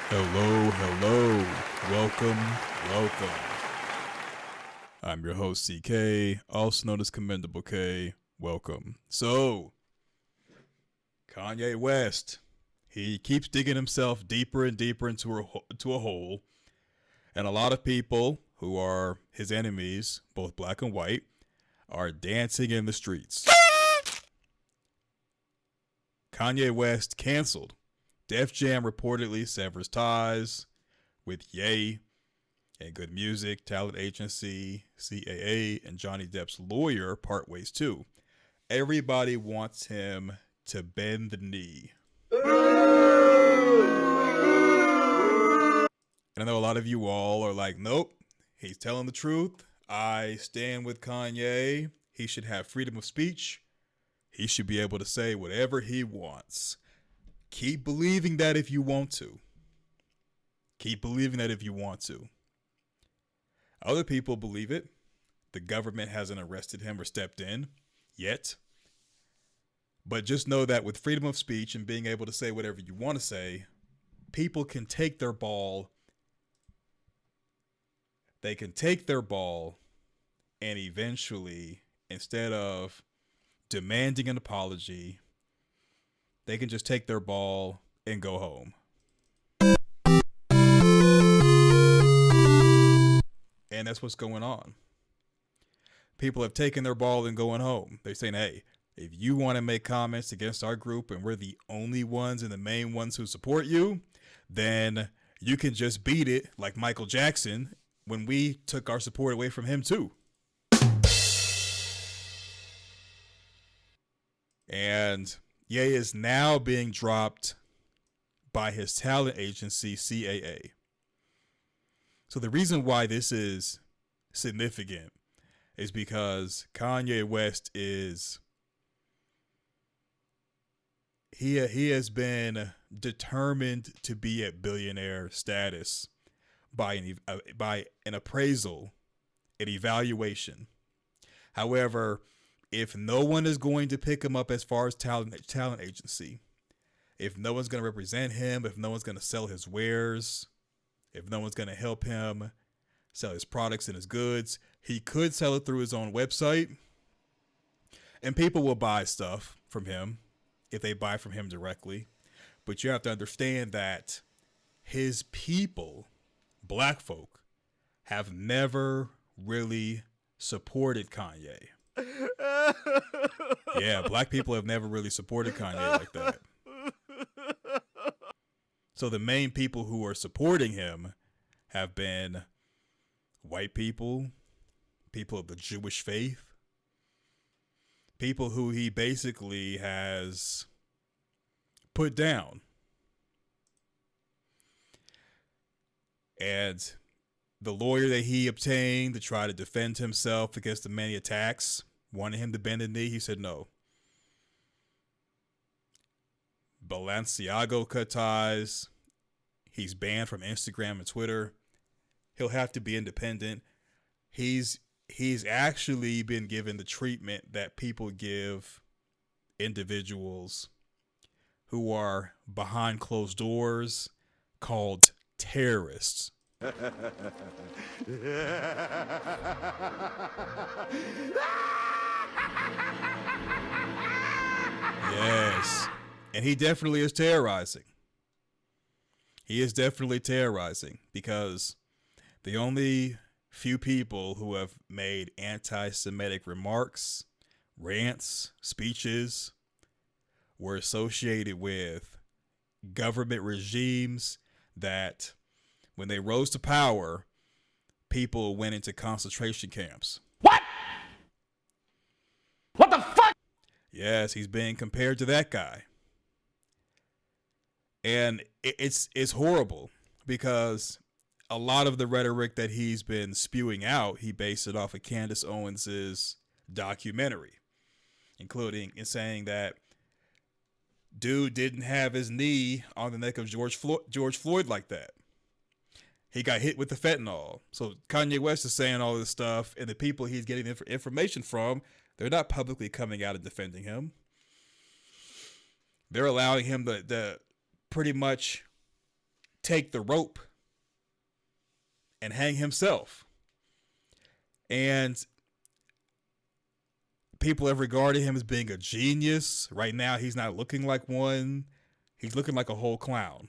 Hello, hello. Welcome, welcome. I'm your host, CK, also known as Commendable K. Welcome. So, Kanye West, he keeps digging himself deeper and deeper into a hole, and a lot of people who are his enemies, both black and white, are dancing in the streets. Kanye West canceled. Def Jam reportedly severs ties with Ye and Good Music, Talent Agency, CAA, and Johnny Depp's lawyer part ways too. Everybody wants him to bend the knee. And I know a lot of you all are like, nope, he's telling the truth. I stand with Kanye. He should have freedom of speech. He should be able to say whatever he wants. Keep believing that if you want to. Keep believing that if you want to. Other people believe it. The government hasn't arrested him or stepped in yet. But just know that with freedom of speech and being able to say whatever you want to say, people can take their ball. They can take their ball and eventually, instead of demanding an apology, they can just take their ball and go home. And that's what's going on. People have taken their ball and going home. They're saying, hey, if you want to make comments against our group and we're the only ones and the main ones who support you, then you can just beat it like Michael Jackson when we took our support away from him too. And Ye is now being dropped by his talent agency, CAA. So the reason why this is significant is because Kanye West he has been determined to be at billionaire status by an appraisal, an evaluation. However, if no one is going to pick him up as far as talent agency, if no one's going to represent him, if no one's going to sell his wares, if no one's going to help him sell his products and his goods, he could sell it through his own website. And people will buy stuff from him if they buy from him directly. But you have to understand that his people, black folk, have never really supported Kanye. Yeah, black people have never really supported Kanye like that. So the main people who are supporting him have been white people, people of the Jewish faith, people who he basically has put down. And the lawyer that he obtained to try to defend himself against the many attacks wanted him to bend the knee. He said no. Balenciaga cut ties. He's banned from Instagram and Twitter. He'll have to be independent. He's actually been given the treatment that people give individuals who are behind closed doors, called terrorists. Yes. And he definitely is terrorizing. He is definitely terrorizing because the only few people who have made anti-Semitic remarks, rants, speeches were associated with government regimes that, when they rose to power, people went into concentration camps. What? What the fuck? Yes, he's being compared to that guy. And it's horrible because a lot of the rhetoric that he's been spewing out, he based it off of Candace Owens's documentary, including in saying that dude didn't have his knee on the neck of George Floyd like that. He got hit with the fentanyl. So Kanye West is saying all this stuff, and the people he's getting information from, they're not publicly coming out and defending him. They're allowing him to pretty much take the rope and hang himself. And people have regarded him as being a genius. Right now, he's not looking like one. He's looking like a whole clown.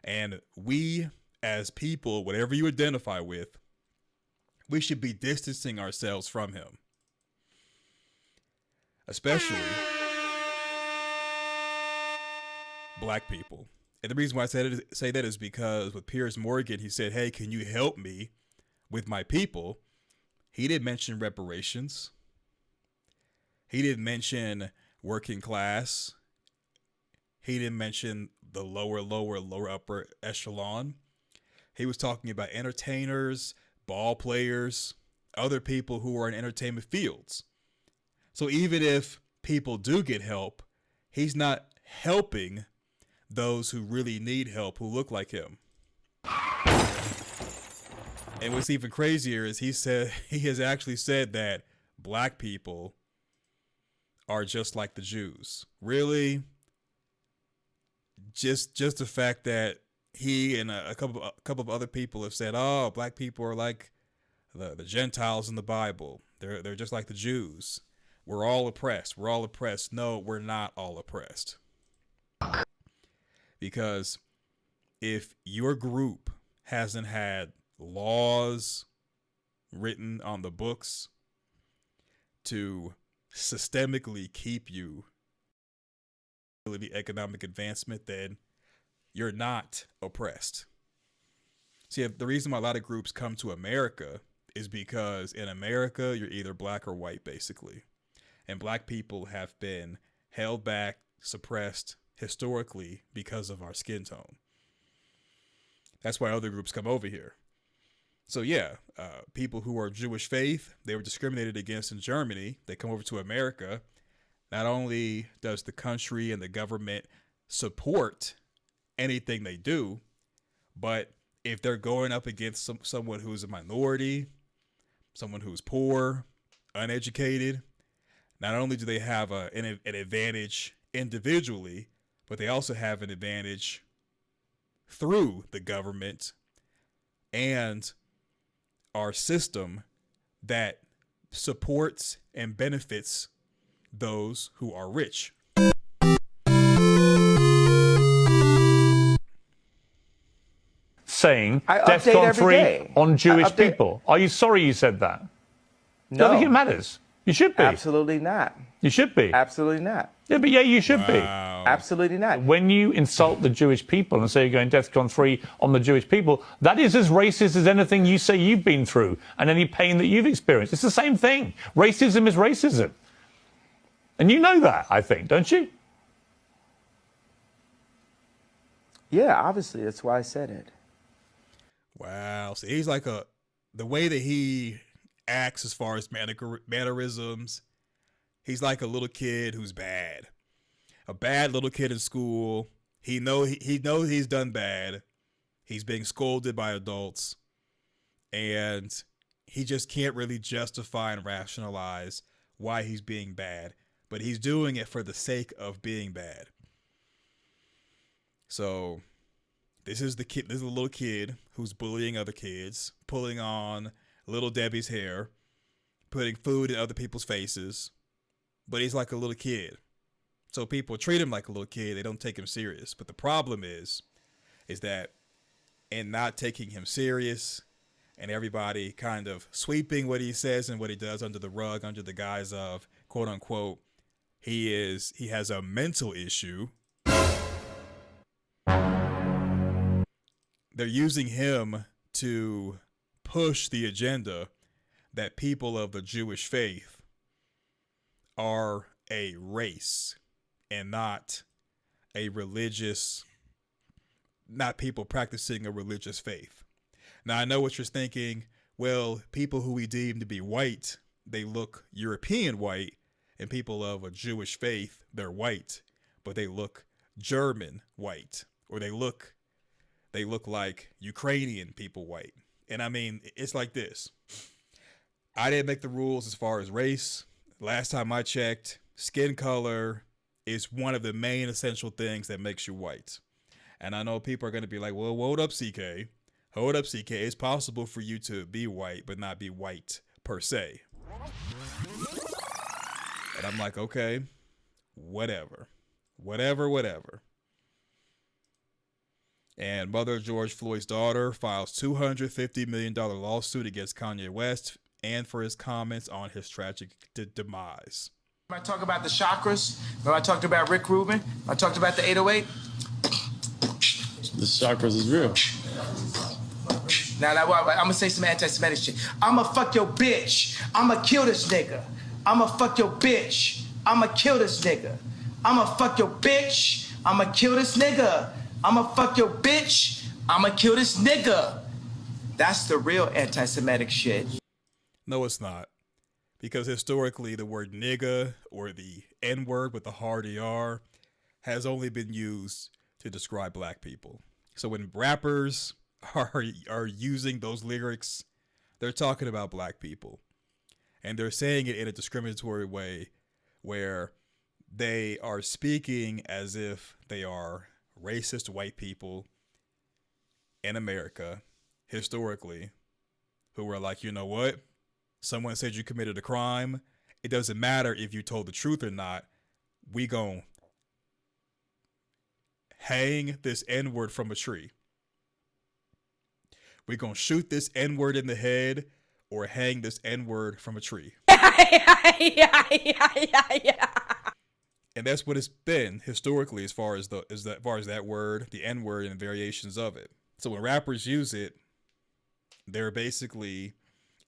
And we, as people, whatever you identify with, we should be distancing ourselves from him. Especially black people. And the reason why I say that is because with Piers Morgan, he said, hey, can you help me with my people? He didn't mention reparations. He didn't mention working class. He didn't mention the lower upper echelon. He was talking about entertainers, ball players, other people who are in entertainment fields. So even if people do get help, he's not helping those who really need help, who look like him. And what's even crazier is he has actually said that black people are just like the Jews. Really? Just the fact that he and a couple of other people have said, oh, black people are like the Gentiles in the Bible. They're just like the Jews. We're all oppressed. We're all oppressed. No, we're not all oppressed. Because if your group hasn't had laws written on the books to systemically keep you the economic advancement, then you're not oppressed. See, the reason why a lot of groups come to America is because in America, you're either black or white, basically. And black people have been held back, suppressed historically because of our skin tone. That's why other groups come over here. So yeah, people who are Jewish faith, they were discriminated against in Germany. They come over to America. Not only does the country and the government support anything they do, but if they're going up against someone who's a minority, someone who's poor, uneducated, not only do they have an advantage individually, but they also have an advantage through the government and our system that supports and benefits those who are rich. Saying DEFCON 3 on Jewish people. Are you sorry you said that? No. Do you think it matters? You should be. Absolutely not. You should be. Absolutely not. Yeah, but yeah, you should be. Absolutely not. When you insult the Jewish people and say you're going DEFCON 3 on the Jewish people, that is as racist as anything you say you've been through and any pain that you've experienced. It's the same thing. Racism is racism. And you know that, I think, don't you? Yeah, obviously. That's why I said it. Wow. So he's like the way that he acts as far as mannerisms, he's like a little kid who's bad. A bad little kid in school. He knows he's done bad. He's being scolded by adults. And he just can't really justify and rationalize why he's being bad. But he's doing it for the sake of being bad. So this is the little kid who's bullying other kids, pulling on little Debbie's hair, putting food in other people's faces. But he's like a little kid. So people treat him like a little kid. They don't take him serious. But the problem is that in not taking him serious and everybody kind of sweeping what he says and what he does under the rug, under the guise of, quote unquote, he has a mental issue. They're using him to push the agenda that people of the Jewish faith are a race and not people practicing a religious faith. Now, I know what you're thinking. Well, people who we deem to be white, they look European white, and people of a Jewish faith, they're white, but they look German white, or they look like Ukrainian people white. And I mean, it's like this. I didn't make the rules as far as race. Last time I checked, skin color is one of the main essential things that makes you white. And I know people are going to be like, well, hold up, CK. Hold up, CK. It's possible for you to be white, but not be white per se. And I'm like, okay, whatever. Whatever. And mother of George Floyd's daughter files $250 million lawsuit against Kanye West and for his comments on his tragic demise. I talked about the chakras. Remember I talked about Rick Rubin. I talked about the 808. The chakras is real. Now, I'm gonna say some anti-Semitic shit. I'ma fuck your bitch. I'ma kill this nigga. I'ma fuck your bitch. I'ma kill this nigga. I'ma fuck your bitch. I'ma kill this nigga. I'ma fuck your bitch. I'ma kill this nigga. That's the real anti-Semitic shit. No, it's not. Because historically, the word nigga or the N-word with the hard ER has only been used to describe black people. So when rappers are using those lyrics, they're talking about black people. And they're saying it in a discriminatory way where they are speaking as if they are racist white people in America historically who were like, you know what? Someone said you committed a crime. It doesn't matter if you told the truth or not. We gon' hang this N-word from a tree. We gonna shoot this N-word in the head or hang this N-word from a tree. And that's what it's been historically as far as that word, the N-word, and variations of it. So when rappers use it, they're basically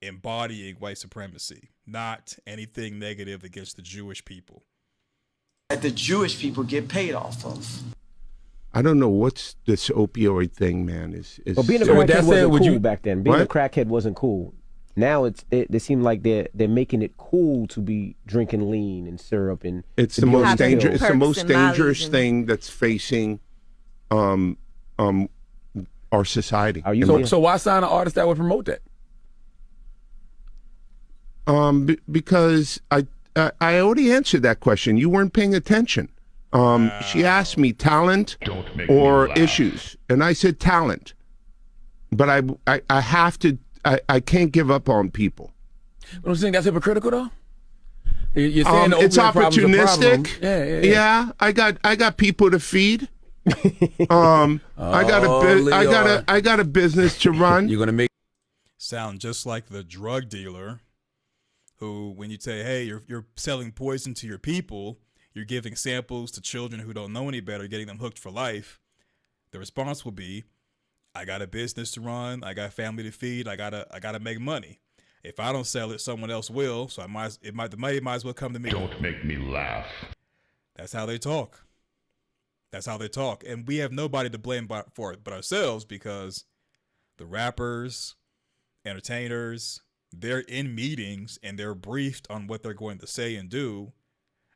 embodying white supremacy, not anything negative against the Jewish people. That the Jewish people get paid off of. I don't know what's this opioid thing, man. Is Well, being a so crackhead wasn't cool back then. Being What? a crackhead wasn't cool. Now they seem like they're making it cool to be drinking lean and syrup and it's to the be on most the dangerous. pill. It's the Perks most and dangerous mollies and- thing that's facing our society. Are you So why sign an artist that would promote that? Because I already answered that question. You weren't paying attention. She asked me talent or issues, and I said talent. But I have to. I can't give up on people. But I'm saying that's hypocritical, though. You're saying the It's opioid problem's a problem. opportunistic. Yeah. I got people to feed. I got a business to run. You're gonna make Sound just like the drug dealer who, when you say, hey, you're selling poison to your people, you're giving samples to children who don't know any better, getting them hooked for life. The response will be, I got a business to run, I got family to feed, I gotta make money. If I don't sell it, someone else will, so the money might as well come to me. Don't make me laugh. That's how they talk. And we have nobody to blame for it but ourselves, because the rappers, entertainers, they're in meetings and they're briefed on what they're going to say and do.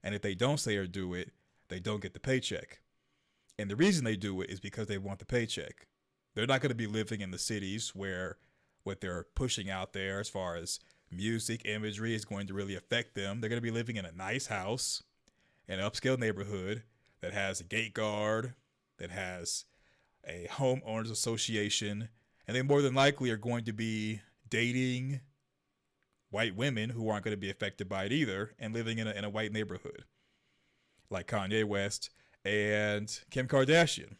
And if they don't say or do it, they don't get the paycheck. And the reason they do it is because they want the paycheck. They're not going to be living in the cities where what they're pushing out there as far as music, imagery is going to really affect them. They're going to be living in a nice house, in an upscale neighborhood that has a gate guard, that has a homeowners association, and they more than likely are going to be dating white women who aren't going to be affected by it either, and living in a white neighborhood like Kanye West and Kim Kardashian.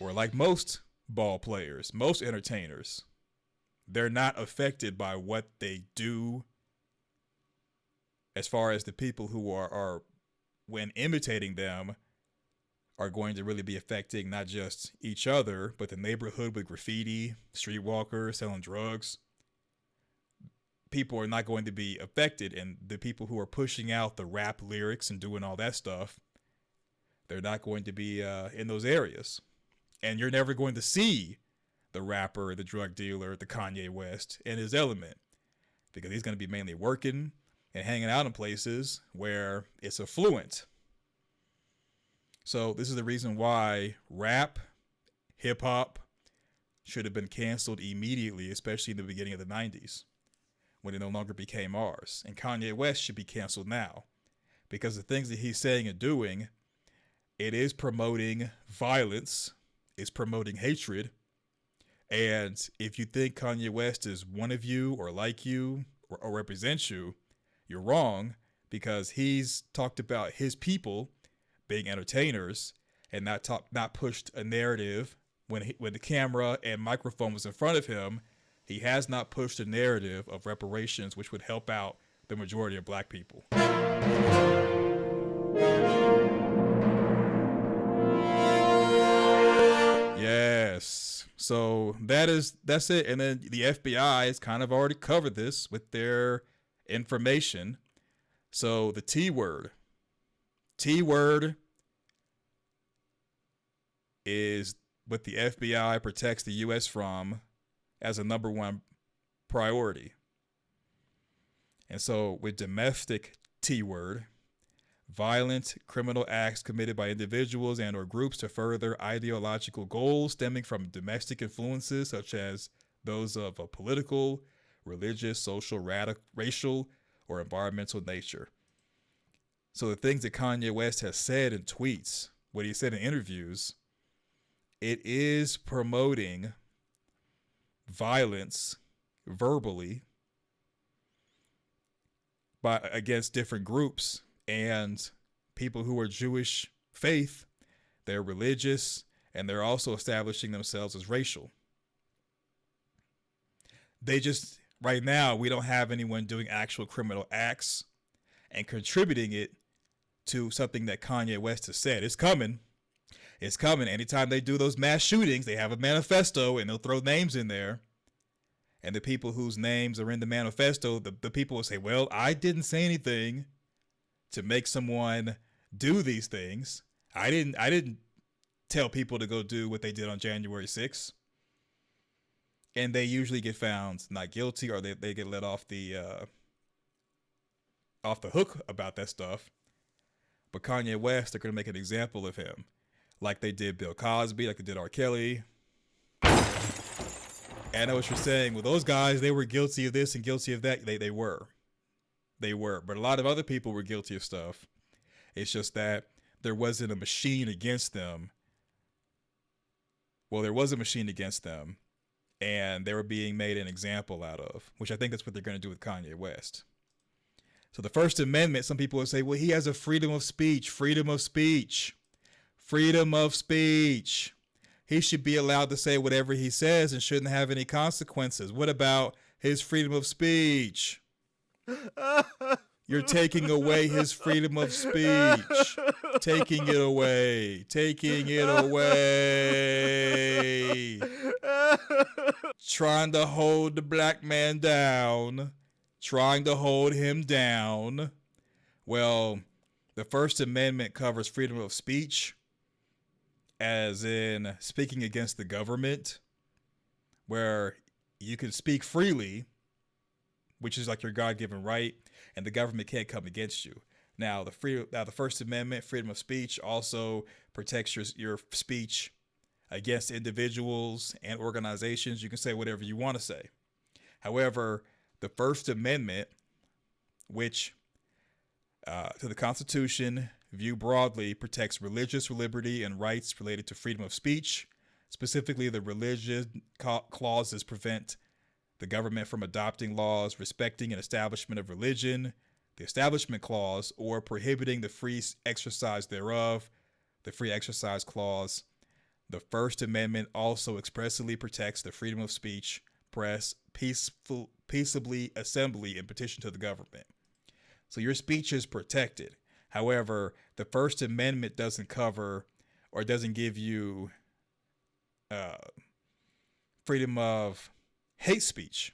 Or like most ball players, most entertainers, they're not affected by what they do as far as the people who are when imitating them are going to really be affecting not just each other, but the neighborhood with graffiti, streetwalkers, selling drugs. People are not going to be affected, and the people who are pushing out the rap lyrics and doing all that stuff, they're not going to be in those areas. And you're never going to see the rapper, the drug dealer, the Kanye West in his element, because he's going to be mainly working and hanging out in places where it's affluent. So this is the reason why rap, hip hop should have been canceled immediately, especially in the beginning of the 90s when it no longer became ours. And Kanye West should be canceled now, because the things that he's saying and doing it is promoting violence, it's promoting hatred. And if you think Kanye West is one of you or like you or represents you, you're wrong, because he's talked about his people being entertainers and not pushed a narrative when the camera and microphone was in front of him. He has not pushed a narrative of reparations, which would help out the majority of black people. Yes. So that's it. And then the FBI has kind of already covered this with their information. So the T word is what the FBI protects the U.S. from as a number one priority. And so with domestic T word, violent criminal acts committed by individuals and or groups to further ideological goals stemming from domestic influences such as those of a political, religious, social, racial, or environmental nature. So the things that Kanye West has said in tweets, what he said in interviews, it is promoting violence verbally against different groups and people who are Jewish faith. They're religious, and they're also establishing themselves as racial. They just, right now, we don't have anyone doing actual criminal acts and contributing it to something that Kanye West has said. It's coming. It's coming. Anytime they do those mass shootings, they have a manifesto and they'll throw names in there. And the people whose names are in the manifesto, the people will say, well, I didn't say anything to make someone do these things. I didn't tell people to go do what they did on January 6th. And they usually get found not guilty, or they get let off the hook about that stuff. But Kanye West, they're going to make an example of him, like they did Bill Cosby, like they did R. Kelly. And I know what you're saying. Well, those guys, they were guilty of this and guilty of that. They were. But a lot of other people were guilty of stuff. It's just that there wasn't a machine against them. Well, there was a machine against them, and they were being made an example out of, which I think that's what they're going to do with Kanye West. So the First Amendment, some people will say, well, he has a freedom of speech. He should be allowed to say whatever he says and shouldn't have any consequences. What about his freedom of speech? You're taking away his freedom of speech. Taking it away. Trying to hold the black man down. Trying to hold him down. Well, the First Amendment covers freedom of speech, as in speaking against the government, where you can speak freely, which is like your God-given right, and the government can't come against you. Now, the First Amendment, freedom of speech, also protects your speech against individuals and organizations. You can say whatever you want to say. However, the First Amendment, which to the Constitution, view broadly, protects religious liberty and rights related to freedom of speech. Specifically, the religious clauses prevent the government from adopting laws respecting an establishment of religion, the Establishment Clause, or prohibiting the free exercise thereof, the Free Exercise Clause. The First Amendment also expressly protects the freedom of speech, press, peaceably assembly, and petition to the government. So your speech is protected. However, the First Amendment doesn't cover or doesn't give you freedom of hate speech.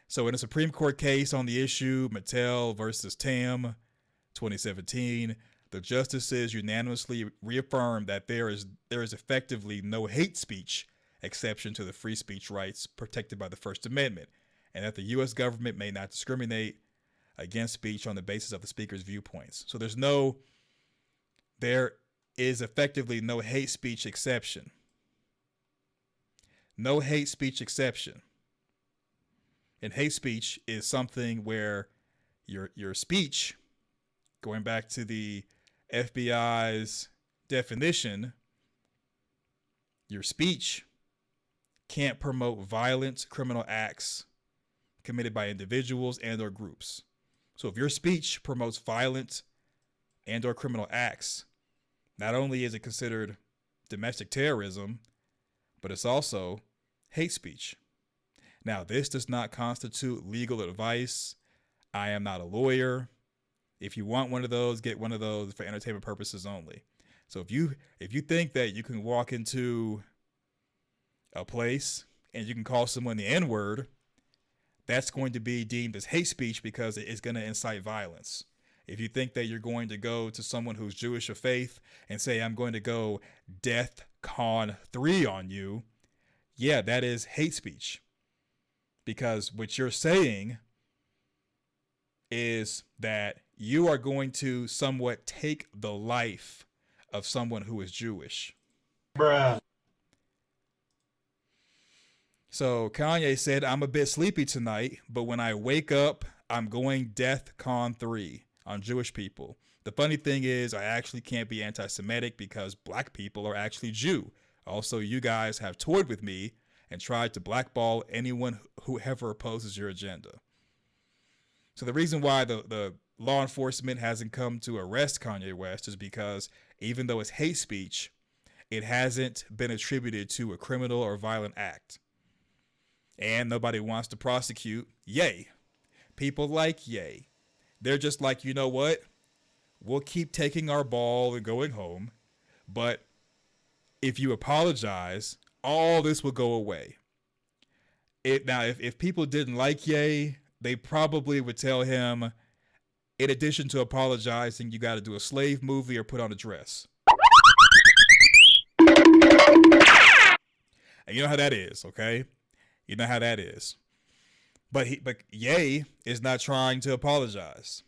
So in a Supreme Court case on the issue, Mattel versus Tam, 2017, the justices unanimously reaffirmed that there is effectively no hate speech exception to the free speech rights protected by the First Amendment, and that the U.S. government may not discriminate against speech on the basis of the speaker's viewpoints. So there is effectively no hate speech exception. No hate speech exception. And hate speech is something where your speech, going back to the FBI's definition, your speech can't promote violent criminal acts committed by individuals and or groups. So if your speech promotes violent and or criminal acts, not only is it considered domestic terrorism, but it's also hate speech. Now, this does not constitute legal advice. I am not a lawyer. If you want one of those, get one of those for entertainment purposes only. So if you think that you can walk into a place and you can call someone the N-word, that's going to be deemed as hate speech because it is going to incite violence. If you think that you're going to go to someone who's Jewish of faith and say, I'm going to go Death Con 3 on you, yeah, that is hate speech. Because what you're saying is that you are going to somewhat take the life of someone who is Jewish. Bruh. So Kanye said, I'm a bit sleepy tonight, but when I wake up, I'm going Death Con 3 on Jewish people. The funny thing is, I actually can't be anti-Semitic because black people are actually Jew. Also, you guys have toyed with me and tried to blackball anyone who ever opposes your agenda. So the reason why the law enforcement hasn't come to arrest Kanye West is because even though it's hate speech, it hasn't been attributed to a criminal or violent act. And nobody wants to prosecute Ye. People like Ye. They're just like, you know what? We'll keep taking our ball and going home. But if you apologize, all this will go away. Now, if people didn't like Ye, they probably would tell him, in addition to apologizing, you got to do a slave movie or put on a dress. And you know how that is, okay? You know how that is. But Ye is not trying to apologize.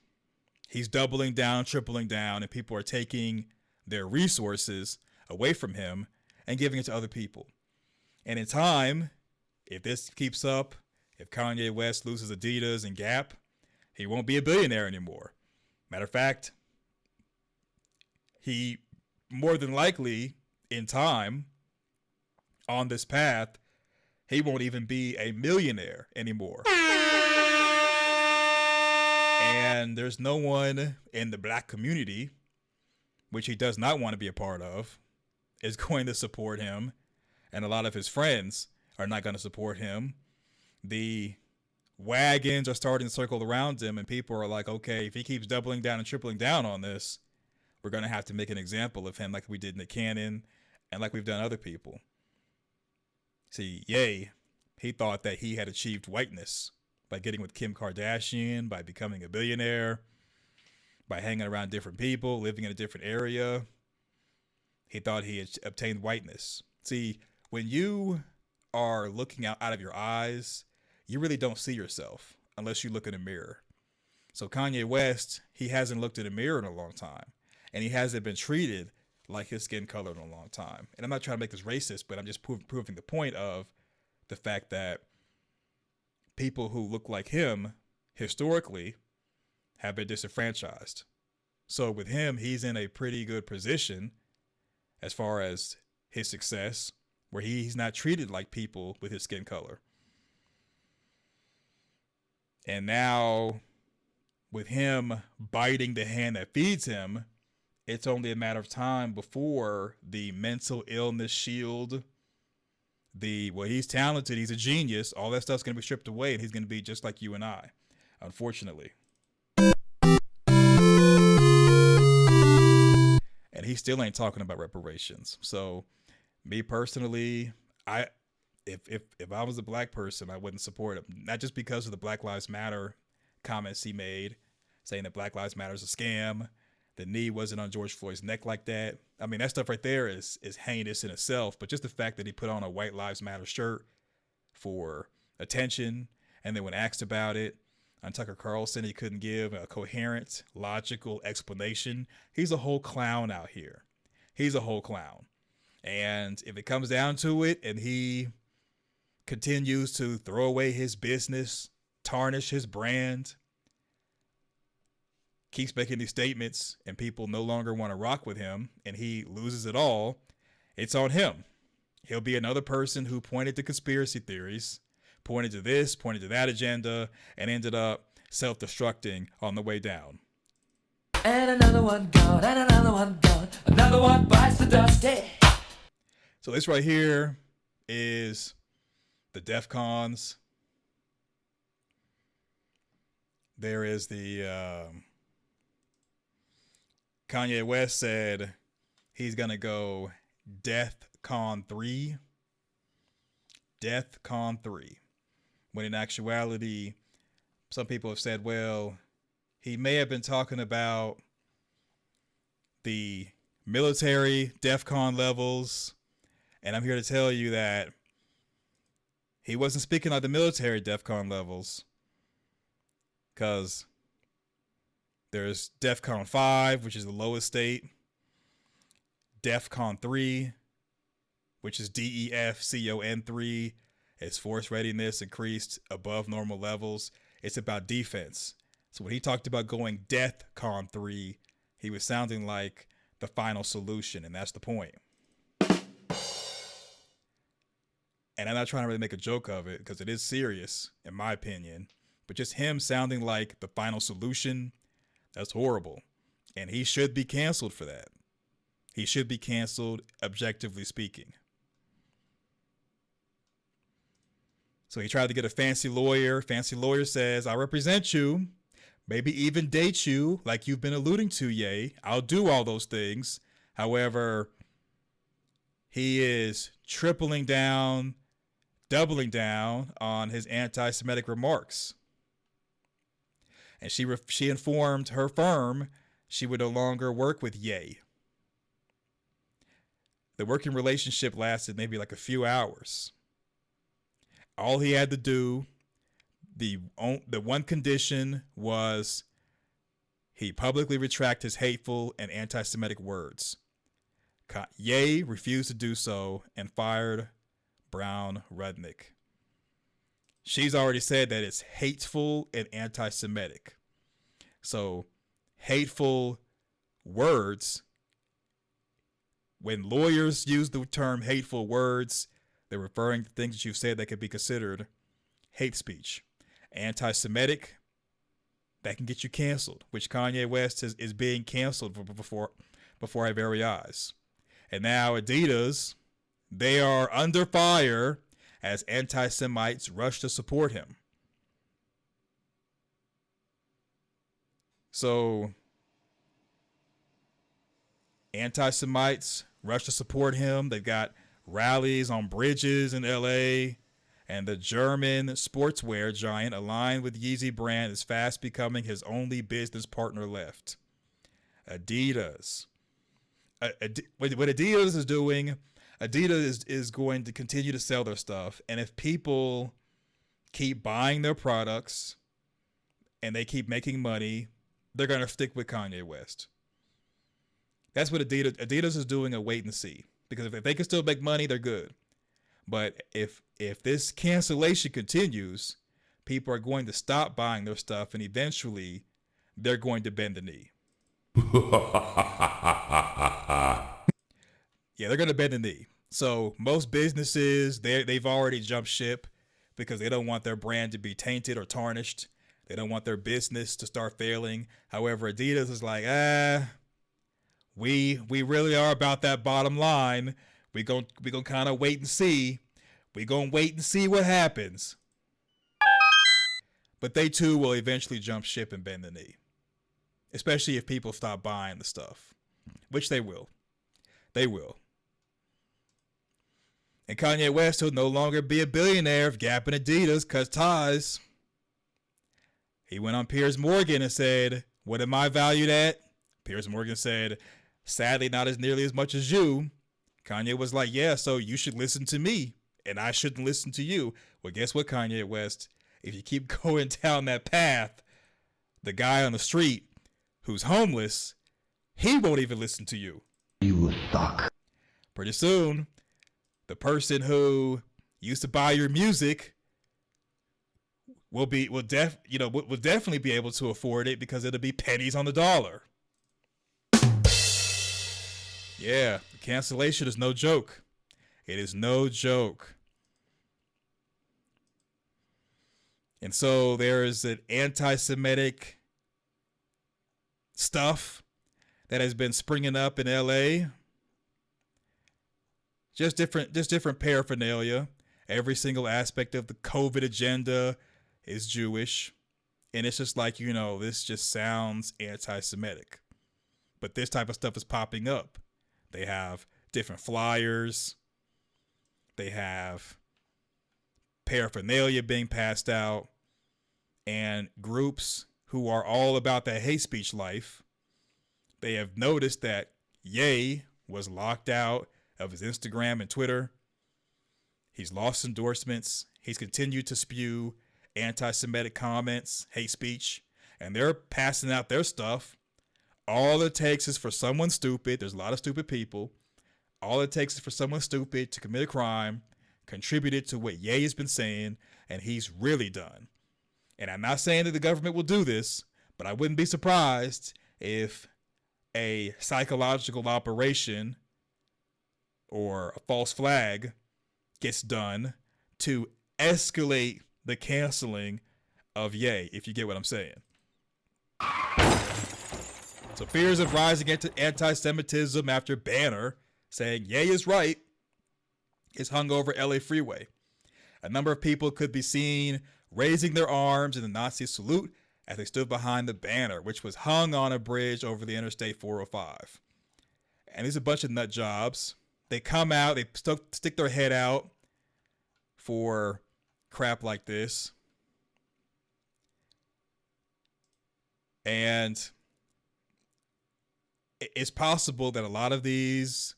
He's doubling down, tripling down, and people are taking their resources away from him and giving it to other people. And in time, if this keeps up, if Kanye West loses Adidas and Gap, he won't be a billionaire anymore. Matter of fact, he more than likely, in time, on this path, he won't even be a millionaire anymore. And there's no one in the black community, which he does not want to be a part of, is going to support him. And a lot of his friends are not going to support him. The wagons are starting to circle around him, and people are like, okay, if he keeps doubling down and tripling down on this, we're going to have to make an example of him like we did Nick Cannon and like we've done other people. See, Ye, he thought that he had achieved whiteness by getting with Kim Kardashian, by becoming a billionaire, by hanging around different people, living in a different area. He thought he had obtained whiteness. See, when you are looking out of your eyes, you really don't see yourself unless you look in a mirror. So Kanye West, he hasn't looked in a mirror in a long time, and he hasn't been treated like his skin color in a long time. And I'm not trying to make this racist, but I'm just proving the point of the fact that people who look like him historically have been disenfranchised. So with him, he's in a pretty good position as far as his success, where he's not treated like people with his skin color. And now with him biting the hand that feeds him, it's only a matter of time before the mental illness shield, he's talented, he's a genius, all that stuff's going to be stripped away, and he's going to be just like you and I, unfortunately. And he still ain't talking about reparations. So me personally, if I was a black person, I wouldn't support him. Not just because of the Black Lives Matter comments he made, saying that Black Lives Matter is a scam, the knee wasn't on George Floyd's neck like that. I mean, that stuff right there is heinous in itself. But just the fact that he put on a White Lives Matter shirt for attention, and then when asked about it on Tucker Carlson, he couldn't give a coherent, logical explanation. He's a whole clown out here. He's a whole clown. And if it comes down to it, and he continues to throw away his business, tarnish his brand, keeps making these statements and people no longer want to rock with him and he loses it all, it's on him. He'll be another person who pointed to conspiracy theories, pointed to this, pointed to that agenda, and ended up self-destructing on the way down. And another one gone, and another one gone. Another one bites the dust. Hey. So this right here is the DEF CONs. There is the Kanye West said he's going to go Death Con 3. Death Con 3. When in actuality, some people have said, well, he may have been talking about the military DEF CON levels. And I'm here to tell you that he wasn't speaking on the military DEF CON levels. Because there's DEF CON 5, which is the lowest state. DEF CON 3, which is DEFCON 3, is force readiness increased above normal levels. It's about defense. So when he talked about going DEF CON 3, he was sounding like the final solution, and that's the point. And I'm not trying to really make a joke of it because it is serious, in my opinion. But just him sounding like the final solution, that's horrible. And he should be canceled for that. He should be canceled, objectively speaking. So he tried to get a fancy lawyer. Fancy lawyer says, I represent you, maybe even date you, like you've been alluding to, Ye. I'll do all those things. However, he is tripling down, doubling down on his anti-Semitic remarks. And she informed her firm she would no longer work with Ye. The working relationship lasted maybe like a few hours. All he had to do, the one condition was he publicly retract his hateful and anti-Semitic words. Ye refused to do so and fired Brown Rudnick. She's already said that it's hateful and anti-Semitic. So, hateful words, when lawyers use the term hateful words, they're referring to things that you've said that could be considered hate speech. Anti-Semitic, that can get you canceled, which Kanye West is being canceled before our very eyes. And now Adidas, they are under fire as anti-Semites rush to support him. So, anti-Semites rush to support him. They've got rallies on bridges in LA. And the German sportswear giant aligned with Yeezy brand is fast becoming his only business partner left. Adidas. What Adidas is doing, Adidas is going to continue to sell their stuff. And if people keep buying their products and they keep making money, they're going to stick with Kanye West. That's what Adidas is doing, a wait and see. Because if they can still make money, they're good. But if this cancellation continues, people are going to stop buying their stuff and eventually they're going to bend the knee. Yeah, they're going to bend the knee. So most businesses, they've already jumped ship because they don't want their brand to be tainted or tarnished. They don't want their business to start failing. However, Adidas is like, we really are about that bottom line. We gonna kind of wait and see. We gonna wait and see what happens. But they too will eventually jump ship and bend the knee. Especially if people stop buying the stuff. Which they will. They will. And Kanye West will no longer be a billionaire if Gap and Adidas cut ties. He went on Piers Morgan and said, what am I valued at? Piers Morgan said, sadly, not as nearly as much as you. Kanye was like, yeah, so you should listen to me and I shouldn't listen to you. Well, guess what, Kanye West? If you keep going down that path, the guy on the street who's homeless, he won't even listen to you. You suck. Pretty soon, the person who used to buy your music will definitely be able to afford it because it'll be pennies on the dollar. Yeah, cancellation is no joke. It is no joke. And so there is an anti-Semitic stuff that has been springing up in LA. Just different paraphernalia. Every single aspect of the COVID agenda is Jewish. And it's just like, this just sounds anti-Semitic. But this type of stuff is popping up. They have different flyers. They have paraphernalia being passed out. And groups who are all about that hate speech life, they have noticed that Ye was locked out of his Instagram and Twitter. He's lost endorsements. He's continued to spew anti-Semitic comments, hate speech, and they're passing out their stuff. All it takes is for someone stupid. There's a lot of stupid people. All it takes is for someone stupid to commit a crime, contributed to what Ye has been saying, and he's really done. And I'm not saying that the government will do this, but I wouldn't be surprised if a psychological operation or a false flag gets done to escalate the canceling of Ye, if you get what I'm saying. So fears of rising anti-Semitism after banner saying Ye is right is hung over LA freeway. A number of people could be seen raising their arms in the Nazi salute as they stood behind the banner, which was hung on a bridge over the Interstate 405. And there's a bunch of nut jobs. They come out, they stick their head out for crap like this. And it's possible that a lot of these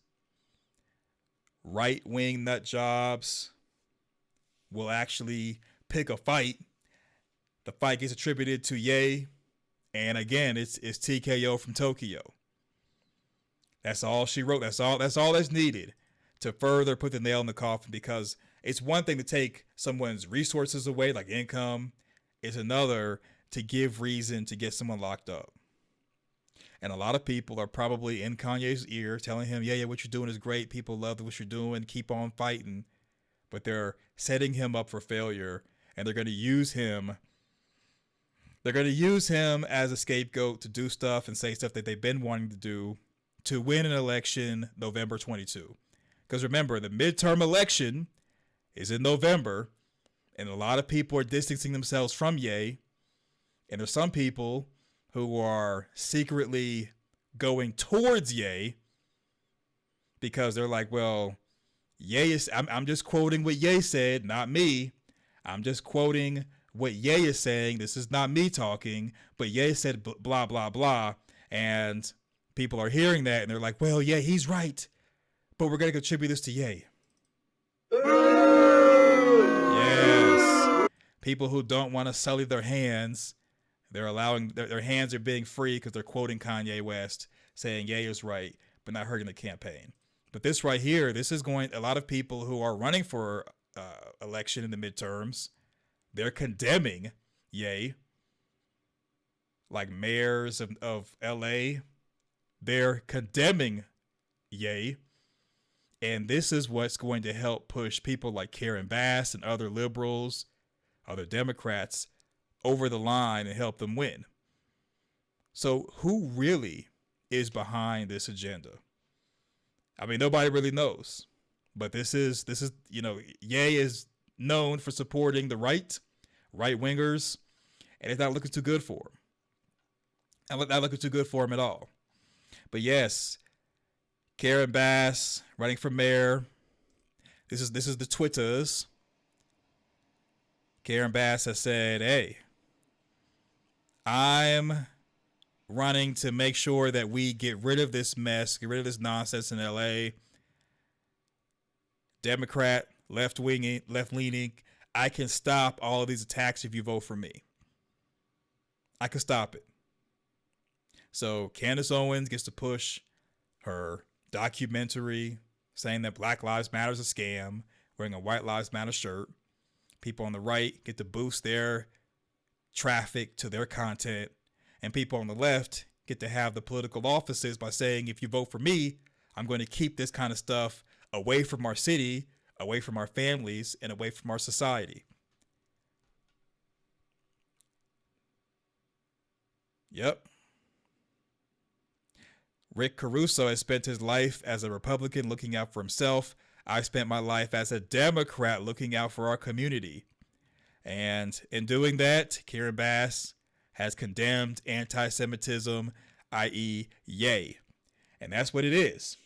right-wing nut jobs will actually pick a fight. The fight gets attributed to Ye, and again, it's TKO from Tokyo. That's all she wrote. That's all that's needed to further put the nail in the coffin, because it's one thing to take someone's resources away, like income. It's another to give reason to get someone locked up. And a lot of people are probably in Kanye's ear telling him, yeah, what you're doing is great. People love what you're doing. Keep on fighting. But they're setting him up for failure, and they're going to use him. They're going to use him as a scapegoat to do stuff and say stuff that they've been wanting to do to win an election November 22. Because remember, the midterm election is in November, and a lot of people are distancing themselves from Ye. And there's some people who are secretly going towards Ye because they're like, well, Ye is, I'm just quoting what Ye said, not me. I'm just quoting what Ye is saying. This is not me talking, but Ye said blah, blah, blah. And people are hearing that and they're like, well, yeah, he's right, but we're going to contribute this to Ye. Yes. People who don't want to sully their hands, they're allowing, their hands are being free because they're quoting Kanye West, saying Ye is right, but not hurting the campaign. But this right here, this is going, a lot of people who are running for election in the midterms, they're condemning Ye. Like mayors of LA, they're condemning Ye. And this is what's going to help push people like Karen Bass and other liberals, other Democrats over the line and help them win. So who really is behind this agenda? I mean, nobody really knows. But this is Ye is known for supporting the right wingers, and it's not looking too good for him. Not looking too good for him at all. But yes, Karen Bass running for mayor. This is the Twitters. Karen Bass has said, hey, I'm running to make sure that we get rid of this mess, get rid of this nonsense in LA. Democrat, left-leaning, I can stop all of these attacks if you vote for me. I can stop it. So Candace Owens gets to push her documentary saying that Black Lives Matter is a scam, wearing a White Lives Matter shirt. People on the right get to boost their traffic to their content, and people on the left get to have the political offices by saying, if you vote for me, I'm going to keep this kind of stuff away from our city, away from our families, and away from our society. Yep. Rick Caruso has spent his life as a Republican looking out for himself. I spent my life as a Democrat looking out for our community. And in doing that, Karen Bass has condemned anti-Semitism, i.e. Ye. And that's what it is.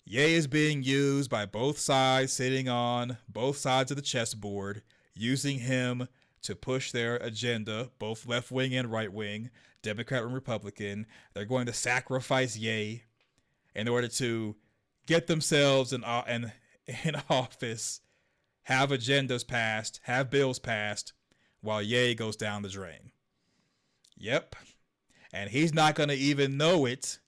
Ye is being used by both sides, sitting on both sides of the chessboard, using him to push their agenda, both left-wing and right-wing, Democrat and Republican. They're going to sacrifice Ye in order to get themselves in office, have agendas passed, have bills passed, while Ye goes down the drain. Yep. And he's not going to even know it.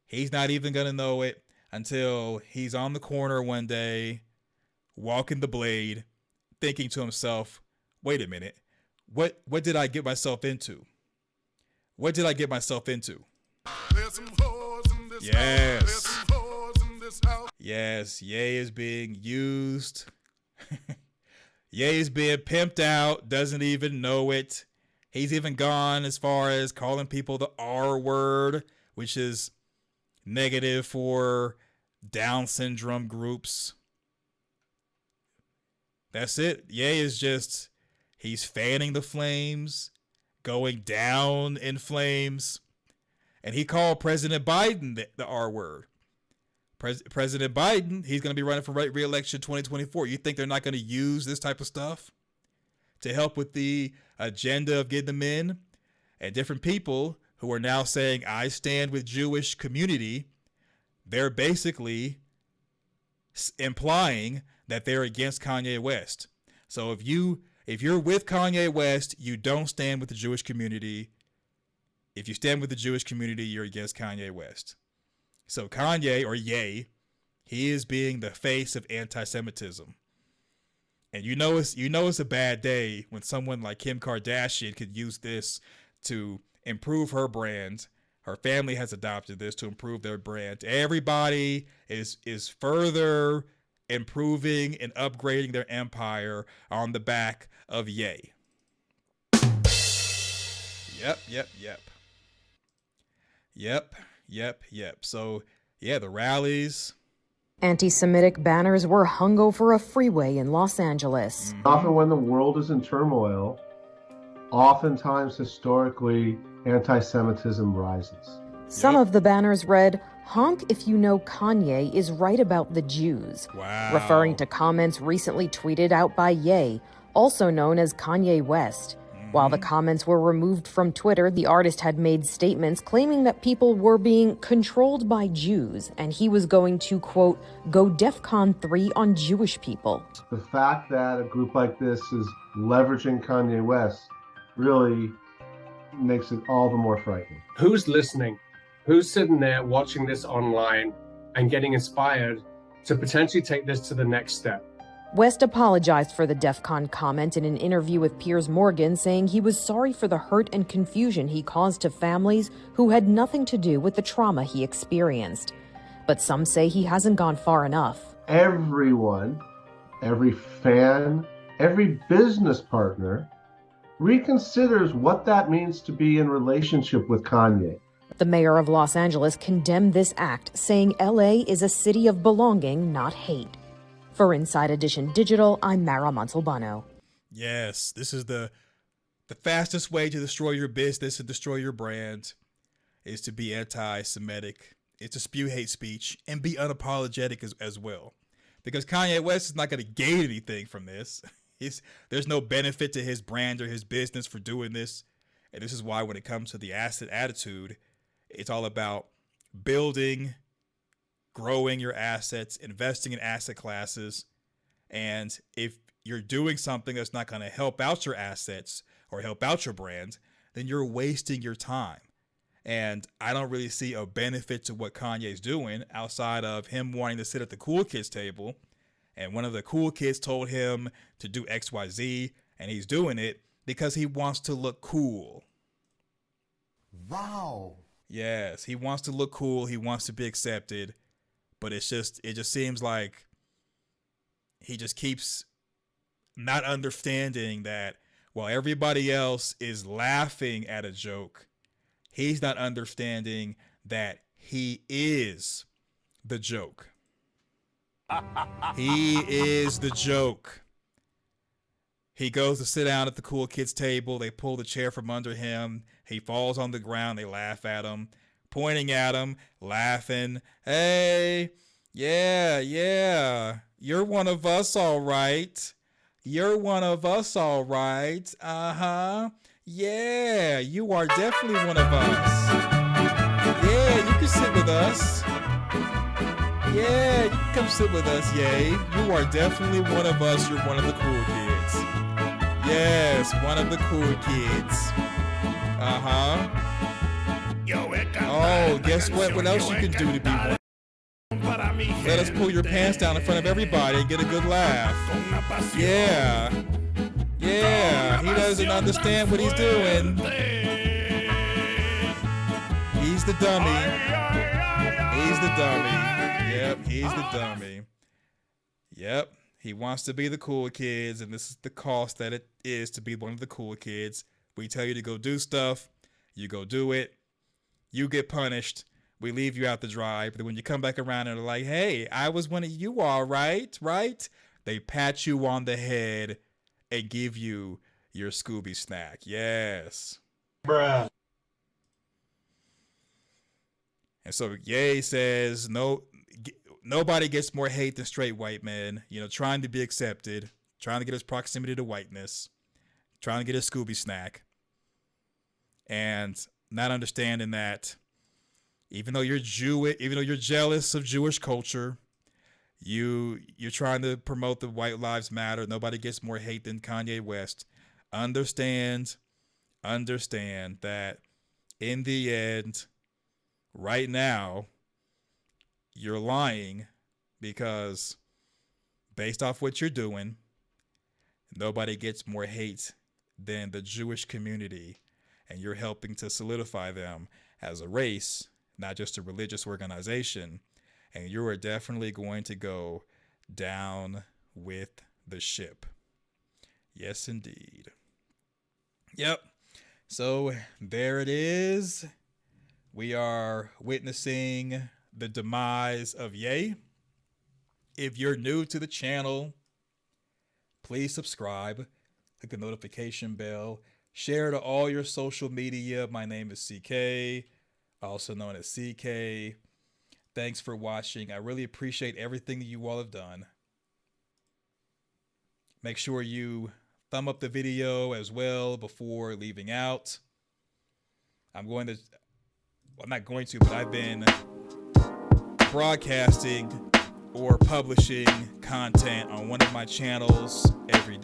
He's not even going to know it until he's on the corner one day, walking the blade, thinking to himself, wait a minute, what did I get myself into? What did I get myself into? Yes. Yes, Ye is being used. Ye is being pimped out, doesn't even know it. He's even gone as far as calling people the R word, which is negative for Down syndrome groups. That's it. Ye is just, he's fanning the flames, going down in flames. And he called President Biden the R word. President Biden, he's going to be running for re-election 2024. You think they're not going to use this type of stuff to help with the agenda of getting them in? And different people who are now saying, I stand with Jewish community, they're basically implying that they're against Kanye West. So if you're with Kanye West, you don't stand with the Jewish community. If you stand with the Jewish community, you're against Kanye West. So Kanye, or Ye, he is being the face of anti-Semitism. And you know it's a bad day when someone like Kim Kardashian could use this to improve her brand. Her family has adopted this to improve their brand. Everybody is further improving and upgrading their empire on the back of Ye. Yep. So, yeah, the rallies. Anti-Semitic banners were hung over a freeway in Los Angeles. Often when the world is in turmoil, oftentimes historically, anti-Semitism rises. Some of the banners read, "Honk if you know Kanye is right about the Jews," Wow. referring to comments recently tweeted out by Ye, also known as Kanye West. While the comments were removed from Twitter, the artist had made statements claiming that people were being controlled by Jews, and he was going to, quote, go DEFCON 3 on Jewish people. The fact that a group like this is leveraging Kanye West really makes it all the more frightening. Who's listening? Who's sitting there watching this online and getting inspired to potentially take this to the next step? West apologized for the DEFCON comment in an interview with Piers Morgan, saying he was sorry for the hurt and confusion he caused to families who had nothing to do with the trauma he experienced. But some say he hasn't gone far enough. Everyone, every fan, every business partner reconsiders what that means to be in relationship with Kanye. The mayor of Los Angeles condemned this act, saying LA is a city of belonging, not hate. For Inside Edition Digital, I'm Mara Montalbano. Yes, this is the fastest way to destroy your business and destroy your brand is to be anti-Semitic, is to spew hate speech and be unapologetic as well. Because Kanye West is not going to gain anything from this. There's no benefit to his brand or his business for doing this. And this is why when it comes to the asset attitude, it's all about building, growing your assets, investing in asset classes. And if you're doing something that's not going to help out your assets or help out your brand, then you're wasting your time. And I don't really see a benefit to what Kanye's doing outside of him wanting to sit at the cool kids table. And one of the cool kids told him to do XYZ and he's doing it. because he wants to look cool. Wow. Yes, he wants to look cool. He wants to be accepted. But it just seems like he just keeps not understanding that while everybody else is laughing at a joke, he's not understanding that he is the joke. He is the joke. He goes to sit down at the cool kids table. They pull the chair from under him. He falls on the ground. They laugh at him, pointing at him, laughing. Hey, yeah. You're one of us, all right. You're one of us, all right. Uh-huh. Yeah, you are definitely one of us. Yeah, you can sit with us. Yeah, you can come sit with us, yay. You are definitely one of us. You're one of the cool kids. Yes, one of the cool kids. Uh-huh. Oh, guess what? What else you can do to be one? Let us pull your pants down in front of everybody and get a good laugh. Yeah. Yeah, he doesn't understand what he's doing. He's the dummy. He's the dummy. Yep, he's the dummy. Yep, he wants to be the cool kids, and this is the cost that it is to be one of the cool kids. We tell you to go do stuff, you go do it, you get punished, we leave you out to dry, but when you come back around and are like, hey, I was one of you all right? They pat you on the head and give you your Scooby snack. Yes. Bruh. And so Ye says, nobody gets more hate than straight white men, trying to be accepted, trying to get his proximity to whiteness, trying to get his Scooby snack, and not understanding that even though you're Jewish, even though you're jealous of Jewish culture, you're trying to promote the White Lives Matter. Nobody gets more hate than Kanye West. Understand that in the end, right now, you're lying because based off what you're doing, nobody gets more hate than the Jewish community, and you're helping to solidify them as a race, not just a religious organization, and you are definitely going to go down with the ship. Yes, indeed. Yep. So there it is. We are witnessing the demise of Ye. If you're new to the channel, please subscribe, click the notification bell, share to all your social media. My name is CK, also known as CK. Thanks for watching. I really appreciate everything that you all have done. Make sure you thumb up the video as well before leaving out. I'm not going to, but I've been broadcasting or publishing content on one of my channels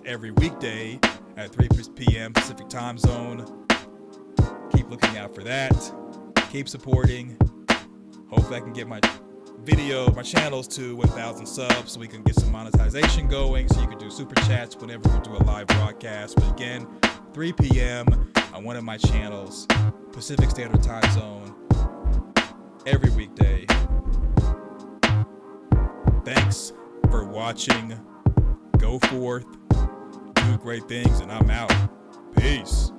every weekday at 3 p.m. Pacific time zone. Keep looking out for that. Keep supporting. Hopefully I can get my channels to 1,000 subs so we can get some monetization going, so you can do super chats whenever we do a live broadcast. But again, 3 p.m. on one of my channels, Pacific Standard Time Zone, every weekday. Thanks for watching. Go forth, do great things, and I'm out. Peace.